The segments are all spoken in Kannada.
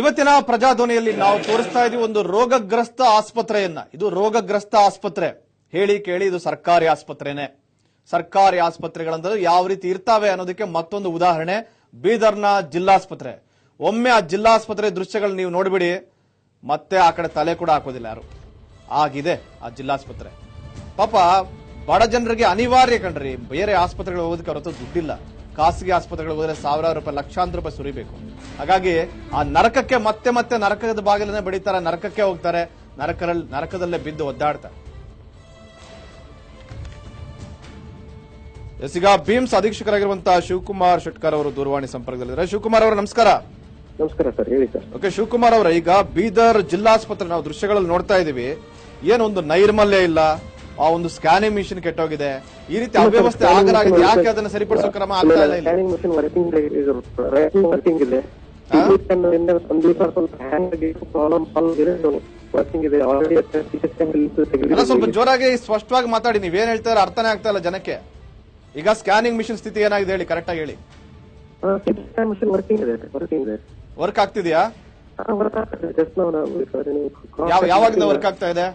ಇವತ್ತಿನ ಪ್ರಜಾಧ್ವನಿಯಲ್ಲಿ ನಾವು ತೋರಿಸ್ತಾ ಇದೀವಿ ಒಂದು ರೋಗಗ್ರಸ್ತ ಆಸ್ಪತ್ರೆಯನ್ನ. ಇದು ರೋಗಗ್ರಸ್ತ ಆಸ್ಪತ್ರೆ. ಹೇಳಿ ಕೇಳಿ ಇದು ಸರ್ಕಾರಿ ಆಸ್ಪತ್ರೆನೇ. ಸರ್ಕಾರಿ ಆಸ್ಪತ್ರೆಗಳಂದ್ರೆ ಯಾವ ರೀತಿ ಇರ್ತಾವೆ ಅನ್ನೋದಕ್ಕೆ ಮತ್ತೊಂದು ಉದಾಹರಣೆ ಬೀದರ್ನ ಜಿಲ್ಲಾಸ್ಪತ್ರೆ. ಒಮ್ಮೆ ಆ ಜಿಲ್ಲಾಸ್ಪತ್ರೆ ದೃಶ್ಯಗಳು ನೀವು ನೋಡ್ಬಿಡಿ, ಮತ್ತೆ ಆ ಕಡೆ ತಲೆ ಕೂಡ ಹಾಕೋದಿಲ್ಲ ಯಾರು. ಆಗಿದೆ ಆ ಜಿಲ್ಲಾಸ್ಪತ್ರೆ. ಪಾಪ ಬಡ ಜನರಿಗೆ ಅನಿವಾರ್ಯ ಕಣ್ರಿ, ಬೇರೆ ಆಸ್ಪತ್ರೆಗಳು ಹೋಗೋದಕ್ಕೆ ಅವ್ರ ಹತ್ರ ದುಡ್ಡಿಲ್ಲ. ಖಾಸಗಿ ಆಸ್ಪತ್ರೆಗಳು ಹೋದ್ರೆ ಸಾವಿರಾರು ರೂಪಾಯಿ, ಲಕ್ಷಾಂತರ ರೂಪಾಯಿ ಸುರಿಬೇಕು. ಹಾಗಾಗಿ ಆ ನರಕಕ್ಕೆ ಮತ್ತೆ ಮತ್ತೆ ನರಕದ ಬಾಗಿಲನ್ನೇ ಬಡಿತಾರೆ, ನರಕಕ್ಕೆ ಹೋಗ್ತಾರೆ, ನರಕದಲ್ಲೇ ಬಿದ್ದು ಒದ್ದಾಡ್ತಾರೆ. ಈಗ ಬೀಮ್ಸ್ ಅಧೀಕ್ಷಕರಾಗಿರುವಂತಹ ಶಿವಕುಮಾರ್ ಶೆಟ್ಕರ್ ಅವರು ದೂರವಾಣಿ ಸಂಪರ್ಕದಲ್ಲಿದ್ದಾರೆ. ಶಿವಕುಮಾರ್ ಅವರು ನಮಸ್ಕಾರ. ನಮಸ್ಕಾರ ಸರ್, ಹೇಳಿ ಸರ್. ಓಕೆ ಶಿವಕುಮಾರ್ ಅವರ, ಈಗ ಬೀದರ್ ಜಿಲ್ಲಾಸ್ಪತ್ರೆ ನಾವು ದೃಶ್ಯಗಳಲ್ಲಿ ನೋಡ್ತಾ ಇದೀವಿ. ಏನೊಂದು ನೈರ್ಮಲ್ಯ ಇಲ್ಲ, ಆ ಒಂದು ಸ್ಕ್ಯಾನಿಂಗ್ ಮಿಷಿನ್ ಕೆಟ್ಟೋಗಿದೆ, ಈ ರೀತಿ ಅವ್ಯವಸ್ಥೆ ಆಗಲಾಗಿದೆ. ಯಾಕೆ ಅದನ್ನ ಸರಿಪಡಿಸೋ ಕ್ರಮ ಆಗ್ತಾ ಇಲ್ಲ? ಸ್ಕ್ಯಾನಿಂಗ್ ಮಿಷಿನ್ ವರ್ಕಿಂಗ್ ಇದೆ, ಸ್ವಲ್ಪ ಜೋರಾಗಿ ಸ್ಪಷ್ಟವಾಗಿ ಮಾತಾಡಿ. ನೀವೇನ್ ಹೇಳ್ತಾ ಇರೋ ಅರ್ಥನೇ ಆಗ್ತಾ ಇಲ್ಲ ಜನಕ್ಕೆ. ಈಗ ಸ್ಕ್ಯಾನಿಂಗ್ ಮಿಷಿನ್ ಸ್ಥಿತಿ ಏನಾಗಿದೆ ಹೇಳಿ, ಕರೆಕ್ಟ್ ಆಗಿ ಹೇಳಿ. ವರ್ಕ್ ಆಗ್ತಿದ್ಯಾ? ಯಾವಾಗಿಂದ ವರ್ಕ್ ಆಗ್ತಾ ಇದೆ?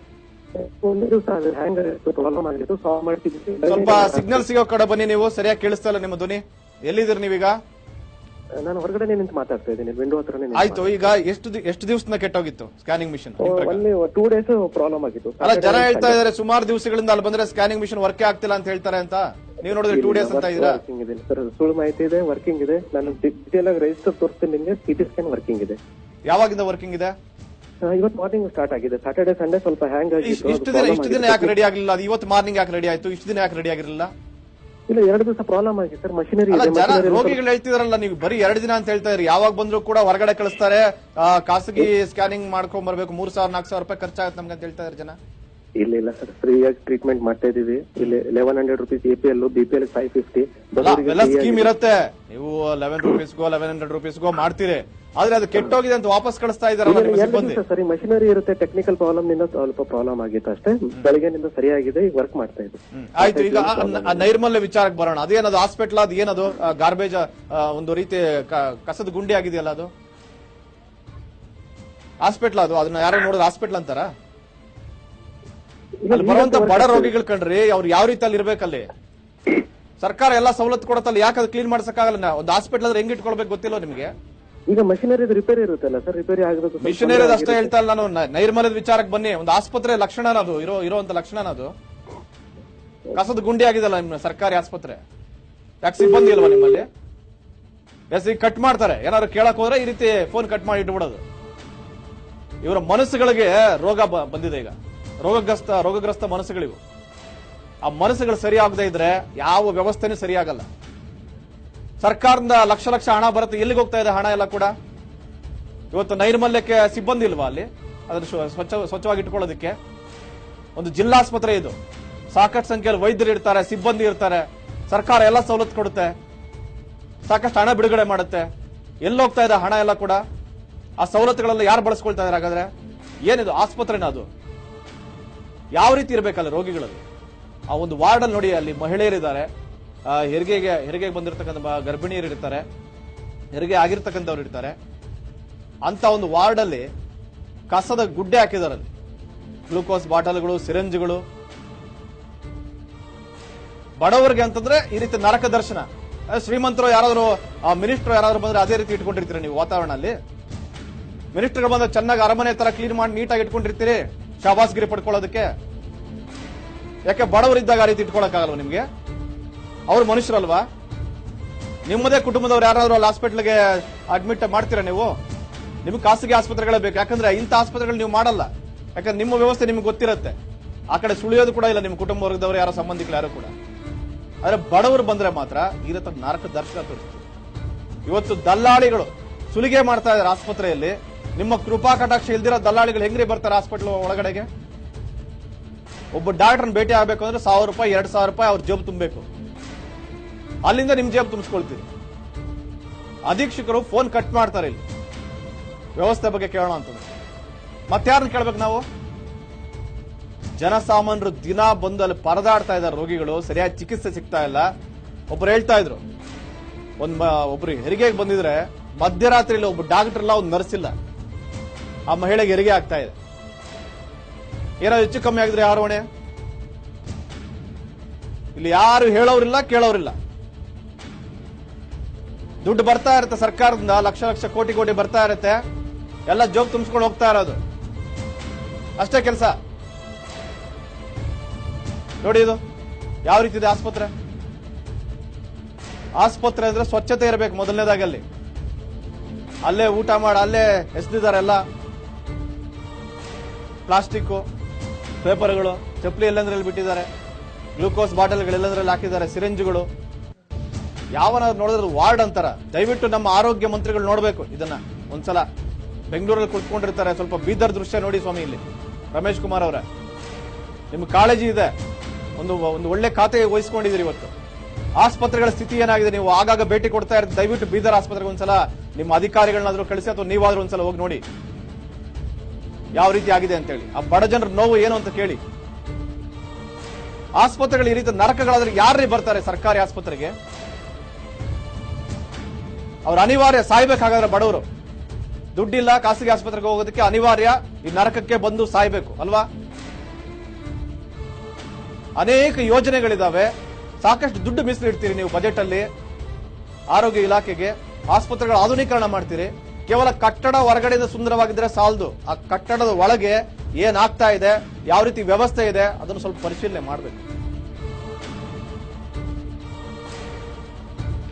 ಸ್ವಲ್ಪ ಸಿಗ್ನಲ್ ಸಿಗೋ ಕಡೆ ಬನ್ನಿ. ನೀವು ಸರಿಯಾಗಿ ಕೇಳಿಸ್ತಾ ಇಲ್ಲ ನಿಮ್ಮ ಧ್ವನಿ. ಎಲ್ಲಿದ್ದೀರಿ ನೀವೀಗ? ನಾನು ಹೊರಗಡೆ ನಿಂತು ಮಾತಾಡ್ತಾ ಇದ್ದೀನಿ, ವಿಂಡೋ ಹತ್ರ. ಆಯ್ತು, ಈಗ ಎಷ್ಟು ದಿವಸದಿಂದ ಕೆಟ್ಟೋಗಿತ್ತು ಸ್ಕ್ಯಾನಿಂಗ್ ಮಿಷಿನ್? 2 days ಪ್ರಾಬ್ಲಮ್ ಆಗಿತ್ತು. ಅಲ್ಲ, ಜನ ಹೇಳ್ತಾ ಇದಾರೆ ಸುಮಾರು ದಿವಸಗಳಿಂದ ಅಲ್ಲಿ ಬಂದ್ರೆ ಸ್ಕ್ಯಾನಿಂಗ್ ಮಿಷಿನ್ ವರ್ಕೇ ಆಗ್ತಿಲ್ಲ ಅಂತ ಹೇಳ್ತಾರೆ ಅಂತ. ನೀವು ನೋಡಿದ್ರೆ 2 days ಅಂತ ಇದ್ದೀರಾ? ಸರ್, ಸುಳ್ಳು ಮಾಹಿತಿ ಇದೆ, ವರ್ಕಿಂಗ್ ಇದೆ. ನಾನು ಡಿಟೇಲ್ ಆಗಿ ರಿಜಿಸ್ಟರ್ ತೋರಿಸ್ತೀನಿ ನಿಮಗೆ. ಸಿಟಿ ಸ್ಕ್ಯಾನ್ ವರ್ಕಿಂಗ್ ಇದೆ. ಯಾವಾಗಿಂದ ವರ್ಕಿಂಗ್ ಇದೆ? ಇವತ್ತು ಮಾರ್ನಿಂಗ್ ಸ್ಟಾರ್ಟ್ ಆಗಿದೆ. ಸ್ಯಾಟರ್ಡೆ ಸಂಡೇ ಸ್ವಲ್ಪ ಹ್ಯಾಂಗ್ ಆಗಿತ್ತು. ಇಷ್ಟು ದಿನ ಯಾಕೆ ರೆಡಿ ಆಗಿಲ್ಲ? ಅದು ಇವತ್ತು ಮಾರ್ನಿಂಗ್ ಯಾಕೆ ರೆಡಿ ಆಯ್ತು? ಇಷ್ಟು ದಿನ ಯಾಕೆ ರೆಡಿ ಆಗಿರಲಿಲ್ಲ? ಇಲ್ಲ, 2 ದಿವಸ ಪ್ರಾಬ್ಲಮ್ ಆಗಿದೆ ಸರ್. ಮಷಿನರಿ ರೋಗಿಗಳು ಹೇಳ್ತಿದಾರಲ್ಲ, ನೀವು ಬರೀ 2 ದಿನ ಅಂತ ಹೇಳ್ತಾ ಇದ್ರಿ. ಯಾವಾಗ ಬಂದ್ರು ಕೂಡ ಹೊರಗಡೆ ಕಳಿಸ್ತಾರೆ, ಖಾಸಗಿ ಸ್ಕ್ಯಾನಿಂಗ್ ಮಾಡ್ಕೊಂಡ್ ಬರ್ಬೇಕು, 3,000-4,000 ರೂಪಾಯಿ ಖರ್ಚಾಗುತ್ತೆ ನಮ್ಗೆ ಅಂತ ಹೇಳ್ತಾ ಇದ್ದಾರೆ ಜನ. ಇಲ್ಲ ಸರ್, ಫ್ರೀಯಾಗಿ ಟ್ರೀಟ್ಮೆಂಟ್ ಮಾಡ್ತಾ ಇದೀವಿ. ಇಲ್ಲಿ 1100 ರೂಪೀಸ್ APL, BPL 550. ಎಲ್ಲ ಸ್ಕೀಮ್ ಇರುತ್ತೆ. ನೀವು 11 ರೂಪೀಸ್ಗೋ 1100 ರೂಪೀಸ್ಗೋ ಮಾಡ್ತೀರಿ, ಆದ್ರೆ ಅದು ಕೆಟ್ಟೋಗಿದೆ ಅಂತ ವಾಪಸ್ ಕಳಿಸ್ತಾ ಇದಾರೆ. ಸರಿ, ಮಷಿನರಿ ಇರುತ್ತೆ. ಟೆಕ್ನಿಕಲ್ ಪ್ರಾಬ್ಲಮ್ ನಿಂದ ಸ್ವಲ್ಪ ಪ್ರಾಬ್ಲಮ್ ಆಗಿತ್ತು ಅಷ್ಟೇ. ಬೆಳಗ್ಗೆನಿಂದ ಸರಿಯಾಗಿದೆ, ಈಗ ವರ್ಕ್ ಮಾಡ್ತಾ ಇದೆ. ಆಯ್ತು, ಈಗ ನೈರ್ಮಲ್ಯ ವಿಚಾರಕ್ಕೆ ಬರೋಣ. ಅದೇನದು ಹಾಸ್ಪಿಟಲ್? ಅದು ಏನದು ಗಾರ್ಬೇಜ್, ಒಂದು ರೀತಿ ಕಸದ ಗುಂಡಿ ಆಗಿದೆಯಲ್ಲ, ಅದು ಹಾಸ್ಪಿಟಲ್? ಅದನ್ನ ಯಾರೋ ನೋಡಿದ್ರೆ ಹಾಸ್ಪಿಟಲ್ ಅಂತಾರ? ಅಲ್ಲಿ ಬರುವಂತ ಬಡ ರೋಗಿಗಳು ಕಣ್ರಿ, ಅವ್ರು ಯಾವ ರೀತಿ ಅಲ್ಲಿ ಇರ್ಬೇಕಲ್ಲಿ? ಸರ್ಕಾರ ಎಲ್ಲಾ ಸವಲತ್ತು ಕೊಡತ್ತಲ್ಲ, ಯಾಕೆ ಅದು ಕ್ಲೀನ್ ಮಾಡ್ಸಕ್ಕಾಗಲ್ಲ? ಒಂದು ಹಾಸ್ಪಿಟಲ್ ಆದ್ರೆ ಹೆಂಗ್ ಇಟ್ಕೊಳ್ಬೇಕು ಗೊತ್ತಿಲ್ಲ ನಿಮಗೆ? ಈಗ ಮಷಿನರಿ ರಿಪೇರಿ ಇರುತ್ತಲ್ಲ ಸರ್, ರಿಪೇರಿ ಆಗಬೇಕು. ಮಿಷನರಿ ಅಷ್ಟೇ ಹೇಳ್ತಾ ಇಲ್ಲ ನಾನು, ನೈರ್ಮಲ್ಯದ ವಿಚಾರಕ್ಕೆ ಬನ್ನಿ. ಒಂದು ಆಸ್ಪತ್ರೆ ಲಕ್ಷಣ ಅದು ಇರುವಂತ ಲಕ್ಷಣ ಅದು ಕಸದ ಗುಂಡಿ ಆಗಿದಲ್ಲ ನಿಮ್ಮ ಸರ್ಕಾರಿ ಆಸ್ಪತ್ರೆ. ಯಾಕೆ ಸಿಬ್ಬಂದಿ ಇಲ್ವಾ ನಿಮ್ಮಲ್ಲಿ? ಈಗ ಕಟ್ ಮಾಡ್ತಾರೆ, ಏನಾದ್ರು ಕೇಳಕ್ ಹೋದ್ರೆ ಈ ರೀತಿ ಫೋನ್ ಕಟ್ ಮಾಡಿ ಇಟ್ಬಿಡೋದು. ಇವರ ಮನಸ್ಸುಗಳಿಗೆ ರೋಗ ಬಂದಿದೆ ಈಗ, ರೋಗಗ್ರಸ್ತ ಮನಸ್ಸುಗಳಿವು. ಆ ಮನಸ್ಸುಗಳು ಸರಿಯಾಗದೆ ಇದ್ರೆ ಯಾವ ವ್ಯವಸ್ಥೆನೂ ಸರಿಯಾಗಲ್ಲ. ಸರ್ಕಾರದಿಂದ ಲಕ್ಷ ಹಣ ಬರುತ್ತೆ, ಎಲ್ಲಿಗೆ ಹೋಗ್ತಾ ಇದೆ ಹಣ ಎಲ್ಲ ಕೂಡ? ಇವತ್ತು ನೈರ್ಮಲ್ಯಕ್ಕೆ ಸಿಬ್ಬಂದಿ ಇಲ್ವಾ ಅಲ್ಲಿ? ಅದನ್ನು ಸ್ವಚ್ಛವಾಗಿ ಇಟ್ಕೊಳ್ಳೋದಕ್ಕೆ ಒಂದು ಜಿಲ್ಲಾಸ್ಪತ್ರೆ ಇದು. ಸಾಕಷ್ಟು ಸಂಖ್ಯೆಯಲ್ಲಿ ವೈದ್ಯರು ಇರ್ತಾರೆ, ಸಿಬ್ಬಂದಿ ಇರ್ತಾರೆ, ಸರ್ಕಾರ ಎಲ್ಲ ಸವಲತ್ತು ಕೊಡುತ್ತೆ, ಸಾಕಷ್ಟು ಹಣ ಬಿಡುಗಡೆ ಮಾಡುತ್ತೆ. ಎಲ್ಲೋಗ್ತಾ ಇದೆ ಹಣ ಎಲ್ಲ ಕೂಡ? ಆ ಸವಲತ್ತುಗಳೆಲ್ಲ ಯಾರು ಬಳಸ್ಕೊಳ್ತಾ ಇದಾರೆ ಹಾಗಾದ್ರೆ? ಏನಿದು ಆಸ್ಪತ್ರೆನ ಅದು? ಯಾವ ರೀತಿ ಇರಬೇಕಲ್ಲ ರೋಗಿಗಳಲ್ಲಿ? ಆ ಒಂದು ವಾರ್ಡ್ ಅಲ್ಲಿ ನೋಡಿ, ಅಲ್ಲಿ ಮಹಿಳೆಯರಿದ್ದಾರೆ, ಹೆರಿಗೆಗೆ ಬಂದಿರತಕ್ಕಂಥ ಗರ್ಭಿಣಿಯರು ಇರ್ತಾರೆ, ಹೆರಿಗೆ ಆಗಿರ್ತಕ್ಕಂಥವ್ರು ಇರ್ತಾರೆ. ಅಂತ ಒಂದು ವಾರ್ಡ್ ಅಲ್ಲಿ ಕಸದ ಗುಡ್ಡೆ ಹಾಕಿದಾರೆ. ಅಲ್ಲಿ ಗ್ಲೂಕೋಸ್ ಬಾಟಲ್ಗಳು, ಸಿರಿಂಜ್ಗಳು. ಬಡವರಿಗೆ ಅಂತಂದ್ರೆ ಈ ರೀತಿ ನರಕ ದರ್ಶನ. ಶ್ರೀಮಂತರು ಯಾರಾದ್ರೂ, ಮಿನಿಸ್ಟರ್ ಯಾರಾದ್ರೂ ಬಂದ್ರೆ ಅದೇ ರೀತಿ ಇಟ್ಕೊಂಡಿರ್ತೀರಿ ನೀವು ವಾತಾವರಣ ಅಲ್ಲಿ? ಮಿನಿಸ್ಟರ್ ಬಂದ್ರೆ ಚೆನ್ನಾಗಿ ಅರಮನೆ ತರ ಕ್ಲೀನ್ ಮಾಡಿ ನೀಟಾಗಿ ಇಟ್ಕೊಂಡಿರ್ತೀರಿ ಶಾಬಾಸ್ಗಿರಿ ಪಡ್ಕೊಳ್ಳೋದಕ್ಕೆ. ಯಾಕೆ ಬಡವರಿದ್ದಾಗ ಆ ರೀತಿ ಇಟ್ಕೊಳಕ್ಕಾಗಲ್ವ ನಿಮ್ಗೆ? ಅವ್ರು ಮನುಷ್ಯರಲ್ವಾ? ನಿಮ್ಮದೇ ಕುಟುಂಬದವ್ರು ಯಾರಾದ್ರೂ ಅಲ್ಲಿ ಹಾಸ್ಪಿಟಲ್ಗೆ ಅಡ್ಮಿಟ್ ಮಾಡ್ತೀರಾ ನೀವು? ನಿಮ್ಗೆ ಖಾಸಗಿ ಆಸ್ಪತ್ರೆಗಳೇ ಬೇಕು. ಯಾಕಂದ್ರೆ ಇಂಥ ಆಸ್ಪತ್ರೆಗಳು ನೀವು ಮಾಡಲ್ಲ, ಯಾಕಂದ್ರೆ ನಿಮ್ಮ ವ್ಯವಸ್ಥೆ ನಿಮ್ಗೆ ಗೊತ್ತಿರುತ್ತೆ. ಆ ಕಡೆ ಸುಳಿಯೋದು ಕೂಡ ಇಲ್ಲ ನಿಮ್ಮ ಕುಟುಂಬ ವರ್ಗದವರು, ಯಾರೋ ಸಂಬಂಧಿಕರು ಯಾರು ಕೂಡ. ಆದ್ರೆ ಬಡವರು ಬಂದ್ರೆ ಮಾತ್ರ ಇರತ್ತ ನರಕ ದರ್ಶನ ತೋರಿಸ್ತೀವಿ. ಇವತ್ತು ದಲ್ಲಾಳಿಗಳು ಸುಲಿಗೆ ಮಾಡ್ತಾ ಇದ್ದಾರೆ ಆಸ್ಪತ್ರೆಯಲ್ಲಿ. ನಿಮ್ಮ ಕೃಪಾ ಕಟಾಕ್ಷ ಇಲ್ದಿರೋ ದಲ್ಲಾಳಿಗಳು ಹೆಂಗ್ರಿ ಬರ್ತಾರೆ ಹಾಸ್ಪಿಟಲ್ ಒಳಗಡೆಗೆ? ಒಬ್ಬ ಡಾಕ್ಟರ್ನ ಭೇಟಿ ಆಗಬೇಕು ಅಂದ್ರೆ 1,000 ರೂಪಾಯಿ 2,000 ರೂಪಾಯಿ ಅವ್ರ ಜೇಬು ತುಂಬಬೇಕು. ಅಲ್ಲಿಂದ ನಿಮ್ ಜೇಬು ತುಂಬಿಸ್ಕೊಳ್ತೀರಿ. ಅಧೀಕ್ಷಕರು ಫೋನ್ ಕಟ್ ಮಾಡ್ತಾರೆ ಇಲ್ಲಿ ವ್ಯವಸ್ಥೆ ಬಗ್ಗೆ ಕೇಳೋಣ ಅಂತಂದ್ರೆ. ಮತ್ತಾರನ್ನ ಕೇಳ್ಬೇಕು ನಾವು? ಜನಸಾಮಾನ್ಯರು ದಿನ ಬಂದು ಅಲ್ಲಿ ಪರದಾಡ್ತಾ ಇದ್ದಾರೆ ರೋಗಿಗಳು, ಸರಿಯಾದ ಚಿಕಿತ್ಸೆ ಸಿಗ್ತಾ ಇಲ್ಲ. ಒಬ್ರು ಹೇಳ್ತಾ ಇದ್ರು, ಒಬ್ರು ಹೆರಿಗೆಗೆ ಬಂದಿದ್ರೆ ಮಧ್ಯರಾತ್ರಿಯಲ್ಲಿ ಒಬ್ಬ ಡಾಕ್ಟರ್ ಇಲ್ಲ, ಒಂದು ನರ್ಸ್ ಇಲ್ಲ. ಆ ಮಹಿಳೆಗೆ ಹೆರಿಗೆ ಆಗ್ತಾ ಇದೆ. ಏನೋ ಹೆಚ್ಚು ಕಮ್ಮಿ ಆಗಿದ್ರೆ ಯಾರು ಹೊಣೆ? ಇಲ್ಲಿ ಯಾರು ಹೇಳೋರಿಲ್ಲ, ಕೇಳೋರಿಲ್ಲ. ದುಡ್ಡು ಬರ್ತಾ ಇರುತ್ತೆ ಸರ್ಕಾರದಿಂದ, ಲಕ್ಷ ಲಕ್ಷ ಕೋಟಿ ಕೋಟಿ ಬರ್ತಾ ಇರುತ್ತೆ, ಎಲ್ಲ ಜೋಬ್ ತುಂಬಿಸ್ಕೊಂಡು ಹೋಗ್ತಾ ಇರೋದು ಅಷ್ಟೇ ಕೆಲಸ. ನೋಡಿ ಇದು ಯಾವ ರೀತಿ ಇದೆ ಆಸ್ಪತ್ರೆ. ಆಸ್ಪತ್ರೆ ಅಂದ್ರೆ ಸ್ವಚ್ಛತೆ ಇರಬೇಕು ಮೊದಲನೇದಾಗಲ್ಲಿ. ಅಲ್ಲೇ ಊಟ ಮಾಡಿ ಅಲ್ಲೇ ಎಸೆದಿದ್ದಾರೆ ಎಲ್ಲ ಪ್ಲಾಸ್ಟಿಕ್ ಪೇಪರ್ಗಳು, ಚಪ್ಪಲಿ ಎಲ್ಲಂದ್ರಲ್ಲಿ ಬಿಟ್ಟಿದ್ದಾರೆ, ಗ್ಲೂಕೋಸ್ ಬಾಟಲ್ಗಳು ಎಲ್ಲಂದ್ರಲ್ಲಿ ಹಾಕಿದ್ದಾರೆ, ಸಿರಿಂಜ್ಗಳು. ಯಾವನ ನೋಡಿದ್ರೆ ವಾರ್ಡ್ ಅಂತಾರ. ದಯವಿಟ್ಟು ನಮ್ಮ ಆರೋಗ್ಯ ಮಂತ್ರಿಗಳು ನೋಡ್ಬೇಕು ಇದನ್ನ ಒಂದ್ಸಲ. ಬೆಂಗಳೂರಲ್ಲಿ ಕುತ್ಕೊಂಡಿರ್ತಾರೆ, ಸ್ವಲ್ಪ ಬೀದರ್ ದೃಶ್ಯ ನೋಡಿ ಸ್ವಾಮಿ. ಇಲ್ಲಿ ರಮೇಶ್ ಕುಮಾರ್ ಅವರ ನಿಮ್ಗೆ ಕಾಳಜಿ ಇದೆ, ಒಂದು ಒಳ್ಳೆ ಖಾತೆ ವಹಿಸ್ಕೊಂಡಿದ್ದೀರಿ. ಇವತ್ತು ಆಸ್ಪತ್ರೆಗಳ ಸ್ಥಿತಿ ಏನಾಗಿದೆ ನೀವು ಆಗಾಗ ಭೇಟಿ ಕೊಡ್ತಾ ಇರ್ತೀರಿ. ದಯವಿಟ್ಟು ಬೀದರ್ ಆಸ್ಪತ್ರೆಗೆ ಒಂದ್ಸಲ ನಿಮ್ಮ ಅಧಿಕಾರಿಗಳನ್ನಾದ್ರೂ ಕಳಿಸಿ, ಅಥವಾ ನೀವಾದ್ರೂ ಒಂದ್ಸಲ ಹೋಗಿ ನೋಡಿ ಯಾವ ರೀತಿ ಆಗಿದೆ ಅಂತ ಹೇಳಿ. ಆ ಬಡ ಜನರ ನೋವು ಏನು ಅಂತ ಕೇಳಿ. ಆಸ್ಪತ್ರೆಗಳು ಈ ರೀತಿ ನರಕಗಳಾದ್ರೆ ಯಾರೇ ಬರ್ತಾರೆ ಸರ್ಕಾರಿ ಆಸ್ಪತ್ರೆಗೆ? ಅವ್ರು ಅನಿವಾರ್ಯ ಸಾಯ್ಬೇಕಾಗಾದ್ರೆ ಬಡವರು. ದುಡ್ಡಿಲ್ಲ ಖಾಸಗಿ ಆಸ್ಪತ್ರೆಗೆ ಹೋಗೋದಕ್ಕೆ, ಅನಿವಾರ್ಯ ಈ ನರಕಕ್ಕೆ ಬಂದು ಸಾಯ್ಬೇಕು ಅಲ್ವಾ? ಅನೇಕ ಯೋಜನೆಗಳಿದಾವೆ, ಸಾಕಷ್ಟು ದುಡ್ಡು ಮೀಸಲಿಡ್ತೀರಿ ನೀವು ಬಜೆಟ್ ಅಲ್ಲಿ ಆರೋಗ್ಯ ಇಲಾಖೆಗೆ. ಆಸ್ಪತ್ರೆಗಳ ಆಧುನೀಕರಣ ಮಾಡ್ತೀರಿ. ಕೇವಲ ಕಟ್ಟಡ ಹೊರಗಡೆಯಿಂದ ಸುಂದರವಾಗಿದ್ರೆ ಸಾಲದು, ಆ ಕಟ್ಟಡದ ಒಳಗೆ ಏನಾಗ್ತಾ ಇದೆ, ಯಾವ ರೀತಿ ವ್ಯವಸ್ಥೆ ಇದೆ, ಅದನ್ನು ಸ್ವಲ್ಪ ಪರಿಶೀಲನೆ ಮಾಡಬೇಕು.